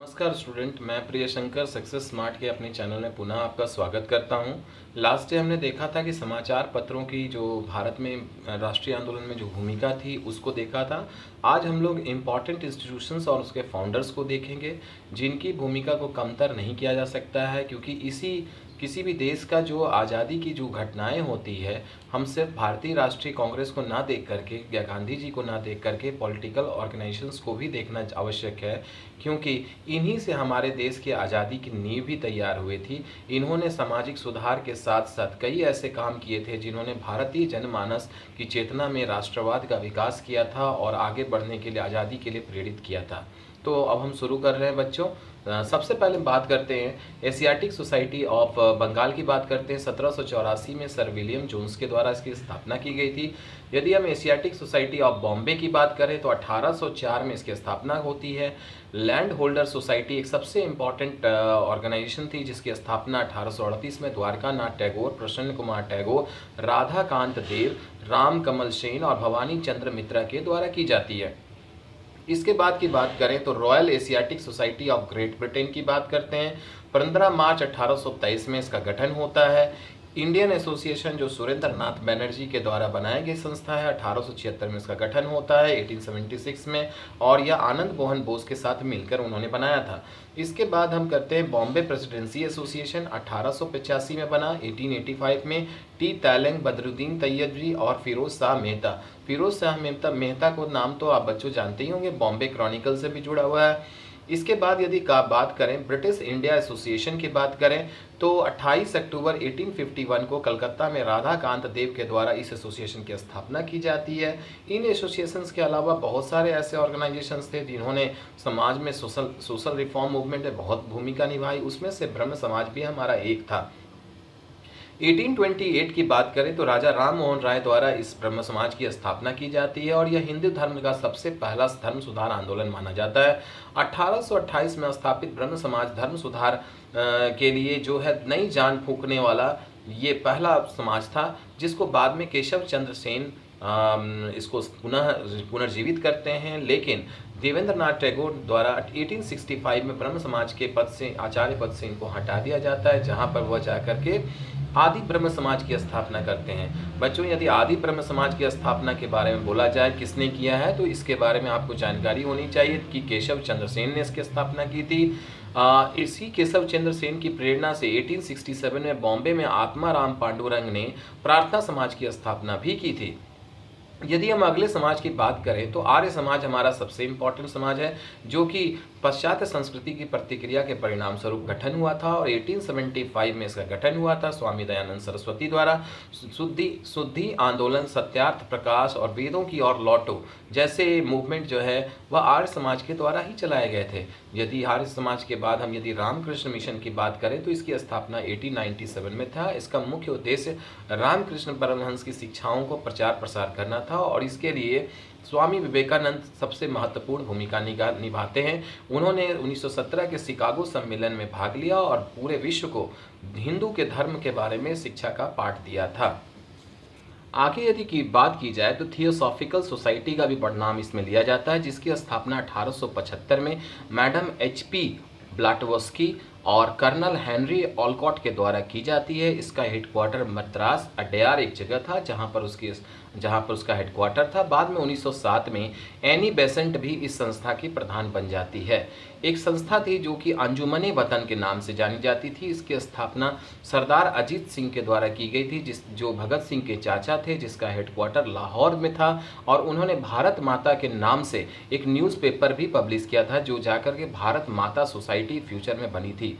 नमस्कार स्टूडेंट, मैं प्रिय शंकर सक्सेस स्मार्ट के अपने चैनल में पुनः आपका स्वागत करता हूं। लास्ट डे हमने देखा था कि समाचार पत्रों की जो भारत में राष्ट्रीय आंदोलन में जो भूमिका थी उसको देखा था। आज हम लोग इम्पॉर्टेंट इंस्टीट्यूशंस और उसके फाउंडर्स को देखेंगे जिनकी भूमिका को कमतर नहीं किया जा सकता है, क्योंकि किसी भी देश का जो आज़ादी की जो घटनाएं होती है, हम सिर्फ भारतीय राष्ट्रीय कांग्रेस को ना देख करके या गांधी जी को ना देख करके पॉलिटिकल ऑर्गेनाइजेशंस को भी देखना आवश्यक है, क्योंकि इन्हीं से हमारे देश की आज़ादी की नींव भी तैयार हुई थी। इन्होंने सामाजिक सुधार के साथ साथ कई ऐसे काम किए थे जिन्होंने भारतीय जनमानस की चेतना में राष्ट्रवाद का विकास किया था और आगे बढ़ने के लिए, आज़ादी के लिए प्रेरित किया था। तो अब हम शुरू कर रहे हैं बच्चों। सबसे पहले बात करते हैं एशियाटिक सोसाइटी ऑफ बंगाल की बात करते हैं। 1784 में सर विलियम जोन्स के द्वारा इसकी स्थापना की गई थी। यदि हम एशियाटिक सोसाइटी ऑफ बॉम्बे की बात करें तो 1804 में इसकी स्थापना होती है। लैंड होल्डर सोसाइटी एक सबसे इम्पॉर्टेंट ऑर्गेनाइजेशन थी जिसकी स्थापना 1838 में द्वारका नाथ टैगोर, प्रसन्न कुमार टैगोर, राधाकांत देव, राम कमल सेन और भवानी चंद्र मित्रा के द्वारा की जाती है। इसके बाद की बात करें तो royal Asiatic society of great Britain की बात करते हैं। 15 मार्च 1823 में इसका गठन होता है। इंडियन एसोसिएशन जो सुरेंद्र नाथ बैनर्जी के द्वारा बनाई गई संस्था है, 1876 में इसका गठन होता है, 1876 में, और यह आनंद मोहन बोस के साथ मिलकर उन्होंने बनाया था। इसके बाद हम करते हैं बॉम्बे प्रेसिडेंसी एसोसिएशन, 1885 में बना। 1885 में टी तैलंग, बदरुद्दीन तैयबजी और फिरोज शाह मेहता। फिरोज शाह मेहता को नाम तो आप बच्चों जानते ही होंगे, बॉम्बे क्रॉनिकल से भी जुड़ा हुआ है। इसके बाद यदि बात करें ब्रिटिश इंडिया एसोसिएशन की बात करें तो 28 अक्टूबर 1851 को कलकत्ता में राधाकांत देव के द्वारा इस एसोसिएशन की स्थापना की जाती है। इन एसोसिएशंस के अलावा बहुत सारे ऐसे ऑर्गेनाइजेशंस थे जिन्होंने समाज में सोशल रिफॉर्म मूवमेंट में बहुत भूमिका निभाई। उसमें से ब्रह्म समाज भी हमारा एक था। 1828 की बात करें तो राजा राम मोहन राय द्वारा इस ब्रह्म समाज की स्थापना की जाती है और यह हिंदू धर्म का सबसे पहला धर्म सुधार आंदोलन माना जाता है। 1828 में स्थापित ब्रह्म समाज धर्म सुधार के लिए जो है नई जान फूंकने वाला ये पहला समाज था, जिसको बाद में केशव चंद्र सेन इसको पुनर्जीवित करते हैं। लेकिन देवेंद्र नाथ टैगोर द्वारा 1865 में ब्रह्म समाज के पद से, आचार्य पद से इनको हटा दिया जाता है, जहां पर वह जाकर के आदि ब्रह्म समाज की स्थापना करते हैं। बच्चों, यदि आदि ब्रह्म समाज की स्थापना के बारे में बोला जाए किसने किया है तो इसके बारे में आपको जानकारी होनी चाहिए कि केशव चंद्र सेन ने इसकी स्थापना की थी। इसी केशव चंद्र सेन की प्रेरणा से 1867 में बॉम्बे में आत्माराम पांडुरंग ने प्रार्थना समाज की स्थापना भी की थी। यदि हम अगले समाज की बात करें तो आर्य समाज हमारा सबसे इम्पोर्टेंट समाज है, जो कि पाश्चात्य संस्कृति की प्रतिक्रिया के परिणाम स्वरूप गठन हुआ था और 1875 में इसका गठन हुआ था स्वामी दयानंद सरस्वती द्वारा। शुद्धि आंदोलन, सत्यार्थ प्रकाश और वेदों की ओर लौटो जैसे मूवमेंट जो है वह आर्य समाज के द्वारा ही चलाए गए थे। यदि आर्य समाज के बाद हम यदि रामकृष्ण मिशन की बात करें तो इसकी स्थापना 1897 में था। इसका मुख्य उद्देश्य रामकृष्ण परमहंस की शिक्षाओं को प्रचार प्रसार करना था और इसके लिए स्वामी विवेकानंद सबसे महत्वपूर्ण भूमिका निभाते हैं। उन्होंने 1917 के शिकागो सम्मेलन में भाग लिया और पूरे विश्व को हिंदू के धर्म के बारे में शिक्षा का पाठ दिया था। आगे यदि की बात की जाए तो थियोसॉफिकल सोसाइटी का भी परिणाम इसमें लिया जाता है, जिसकी स्थापना 1875 में मैडम HP ब्लाटवस्की और कर्नल हेनरी ऑलकॉट के द्वारा की जाती है। इसका हेडक्वार्टर मद्रास अड्यार एक जगह था जहां पर उसका हेडक्वार्टर था। बाद में 1907 में एनी बेसेंट भी इस संस्था की प्रधान बन जाती है। एक संस्था थी जो कि अंजुमने वतन के नाम से जानी जाती थी। इसकी स्थापना सरदार अजीत सिंह के द्वारा की गई थी, जो भगत सिंह के चाचा थे, जिसका हेडक्वार्टर लाहौर में था। और उन्होंने भारत माता के नाम से एक न्यूज़पेपर भी पब्लिश किया था, जो जाकर के भारत माता सोसाइटी फ्यूचर में बनी थी।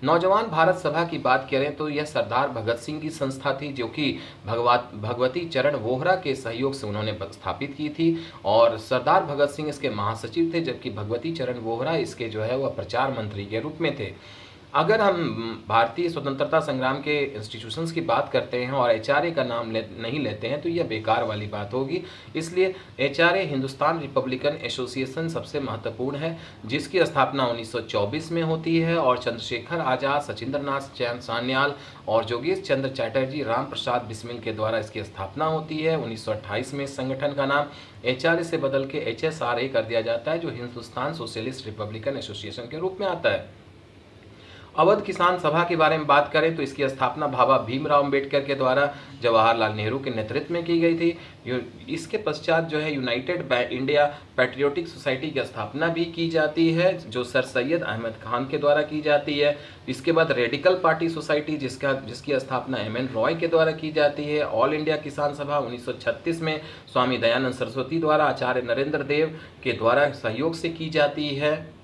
नौजवान भारत सभा की बात करें तो यह सरदार भगत सिंह की संस्था थी, जो कि भगवती चरण वोहरा के सहयोग से उन्होंने स्थापित की थी और सरदार भगत सिंह इसके महासचिव थे, जबकि भगवती चरण वोहरा इसके जो है वह प्रचार मंत्री के रूप में थे। अगर हम भारतीय स्वतंत्रता संग्राम के इंस्टीट्यूशंस की बात करते हैं और एचआरए का नाम नहीं लेते हैं तो यह बेकार वाली बात होगी। इसलिए एचआरए हिंदुस्तान रिपब्लिकन एसोसिएशन सबसे महत्वपूर्ण है, जिसकी स्थापना 1924 में होती है और चंद्रशेखर आज़ाद, सचिंद्रनाथ सान्याल और योगेश चंद्र चैटर्जी, राम प्रसाद बिस्मिल के द्वारा इसकी स्थापना होती है। 1928 में इस संगठन का नाम एचआरए से बदल के एचएसआरए कर दिया जाता है, जो हिंदुस्तान सोशलिस्ट रिपब्लिकन एसोसिएशन के रूप में आता है। अवध किसान सभा के बारे में बात करें तो इसकी स्थापना बाबा भीमराव अंबेडकर के द्वारा जवाहरलाल नेहरू के नेतृत्व में की गई थी। इसके पश्चात जो है यूनाइटेड इंडिया पैट्रियोटिक सोसाइटी की स्थापना भी की जाती है, जो सर सैयद अहमद खान के द्वारा की जाती है। इसके बाद रेडिकल पार्टी सोसाइटी जिसकी स्थापना एमएन रॉय के द्वारा की जाती है। ऑल इंडिया किसान सभा 1936 में स्वामी दयानंद सरस्वती द्वारा आचार्य नरेंद्र देव के द्वारा सहयोग से की जाती है।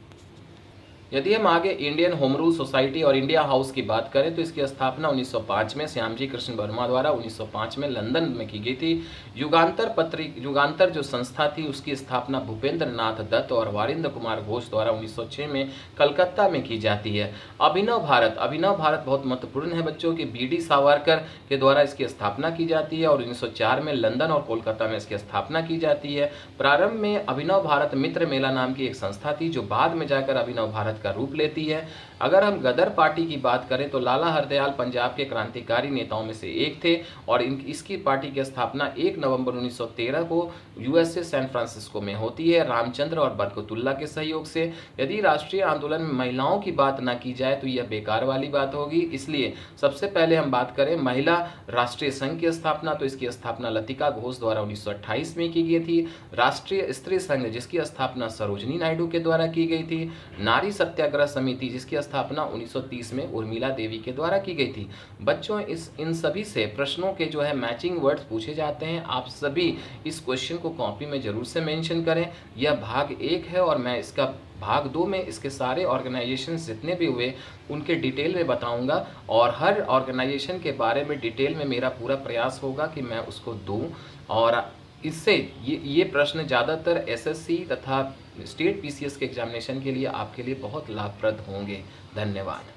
यदि हम आगे इंडियन होम रूल सोसाइटी और इंडिया हाउस की बात करें तो इसकी स्थापना 1905 में श्यामजी कृष्ण वर्मा द्वारा 1905 में लंदन में की गई थी। युगांतर जो संस्था थी उसकी स्थापना भूपेंद्र नाथ दत्त और वारिंद्र कुमार घोष द्वारा 1906 में कलकत्ता में की जाती है। अभिनव भारत बहुत महत्वपूर्ण है बच्चों की। बीडी सावरकर के द्वारा इसकी स्थापना की जाती है और 1904 में लंदन और कोलकाता में इसकी स्थापना की जाती है। प्रारंभ में अभिनव भारत मित्र मेला नाम की एक संस्था थी, जो बाद में जाकर अभिनव भारत का रूप लेती है। अगर हम गदर पार्टी की बात करें तो लाला हरदयाल पंजाब के क्रांतिकारी नेताओं में से एक थे और इसकी पार्टी की स्थापना 1 नवंबर 1913 को यूएसए सैन फ्रांसिस्को में होती है, रामचंद्र और बरकतुल्ला के सहयोग से। यदि राष्ट्रीय आंदोलन में महिलाओं की बात ना की जाए तो यह बेकार वाली बात होगी, इसलिए सबसे पहले हम बात करें महिला राष्ट्रीय संघ की स्थापना, तो इसकी स्थापना लतिका घोष द्वारा 1928 में की गई थी। राष्ट्रीय स्त्री संघ जिसकी स्थापना सरोजनी नायडू के द्वारा की गई थी। नारी सत्याग्रह समिति जिसकी स्थापना 1930 में उर्मिला देवी के द्वारा की गई थी। बच्चों इन सभी से प्रश्नों के जो है मैचिंग वर्ड्स पूछे जाते हैं। आप सभी इस क्वेश्चन को कॉपी में जरूर से मेंशन करें। यह भाग 1 है और मैं इसका भाग 2 में इसके सारे ऑर्गेनाइजेशन जितने भी हुए उनके डिटेल में बताऊंगा और हर ऑर्गेनाइजेशन के बारे में डिटेल में मेरा पूरा प्रयास होगा कि मैं उसको दूं और इससे ये प्रश्न ज़्यादातर एसएससी तथा स्टेट पीसीएस के एग्जामिनेशन के लिए आपके लिए बहुत लाभप्रद होंगे। धन्यवाद।